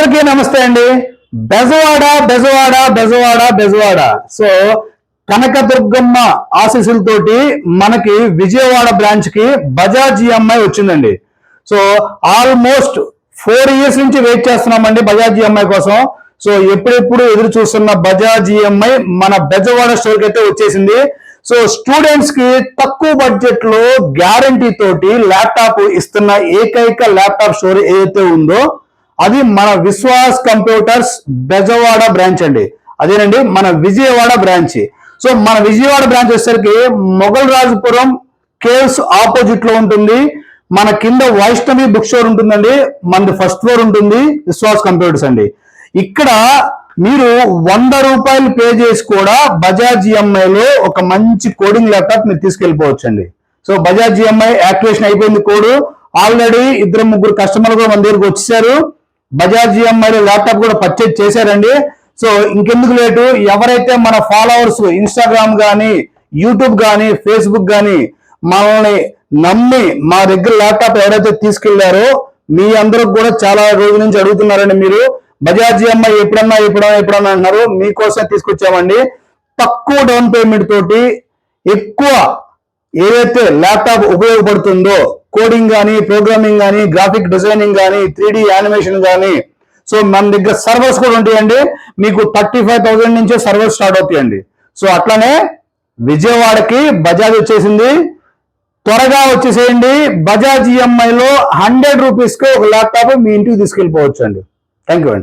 అందరికీ నమస్తే అండి. బెజవాడ బెజవాడ బెజవాడ బెజవాడ. సో కనకదుర్గమ్మ ఆశీస్సులతోటి మనకి విజయవాడ బ్రాంచ్ కి బజాజ్ ఈఎంఐ వచ్చిందండి. సో ఆల్మోస్ట్ 4 years నుంచి వెయిట్ చేస్తున్నామండి బజాజ్ ఈఎంఐ కోసం. సో ఎప్పుడెప్పుడు ఎదురు చూస్తున్న బజాజ్ ఈఎంఐ మన బెజవాడ స్టోర్ కి అయితే వచ్చేసింది. సో స్టూడెంట్స్ కి తక్కువ బడ్జెట్ లో గ్యారంటీ తోటి ల్యాప్టాప్ ఇస్తున్న ఏకైక ల్యాప్టాప్ స్టోర్ ఏదైతే ఉందో అది మన విశ్వాస్ కంప్యూటర్స్ బెజవాడ బ్రాంచ్ అండి. అదేనండి మన విజయవాడ బ్రాంచ్. సో మన విజయవాడ బ్రాంచ్ వచ్చేసరికి మొఘల్ రాజపురం కేవ్స్ ఆపోజిట్ లో ఉంటుంది. మన కింద వైష్ణవి బుక్ స్టోర్ ఉంటుందండి. మనది ఫస్ట్ ఫ్లోర్ ఉంటుంది విశ్వాస్ కంప్యూటర్స్ అండి. ఇక్కడ మీరు 100 రూపాయలు పే చేసి కూడా బజాజ్ ఈఎంఐలో ఒక మంచి కోడింగ్ ల్యాప్టాప్ మీరు తీసుకెళ్ళిపోవచ్చు అండి. సో బజాజ్ ఈఎంఐ యాక్టివేషన్ అయిపోయింది. కోడ్ ఆల్రెడీ 2-3 కస్టమర్లు కూడా మన దగ్గరకు వచ్చేసారు. బజాజ్ ఈఎంఐలో ల్యాప్టాప్ కూడా పర్చేజ్ చేశారండి. సో ఇంకెందుకు లేటు, ఎవరైతే మన ఫాలోవర్స్ ఇన్స్టాగ్రామ్ కానీ యూట్యూబ్ కానీ ఫేస్బుక్ కానీ మనల్ని నమ్మి మా దగ్గర ల్యాప్టాప్ ఎవరైతే తీసుకెళ్లారో మీ అందరూ కూడా చాలా రోజుల నుంచి అడుగుతున్నారండి. మీరు బజాజ్ ఈఎంఐ ఎప్పుడన్నా అంటున్నారు. మీకోసం తీసుకొచ్చామండి. తక్కువ డౌన్ పేమెంట్ తోటి ఎక్కువ ఏదైతే ల్యాప్టాప్ ఉపయోగపడుతుందో కోడింగ్ కానీ ప్రోగ్రామింగ్ కానీ గ్రాఫిక్ డిజైనింగ్ కానీ 3D యానిమేషన్ కానీ. సో మన దగ్గర సర్వర్స్ కూడా ఉంటాయండి. మీకు 35,000 నుంచే సర్వర్స్ స్టార్ట్ అవుతాయండి. సో అట్లానే విజయవాడకి బజాజ్ వచ్చేసింది. త్వరగా వచ్చేసేయండి. బజాజ్ ఈఎంఐలో 100 రూపీస్కి ఒక ల్యాప్టాప్ మీ ఇంటికి తీసుకెళ్ళిపోవచ్చు అండి. థ్యాంక్ యూ అండి.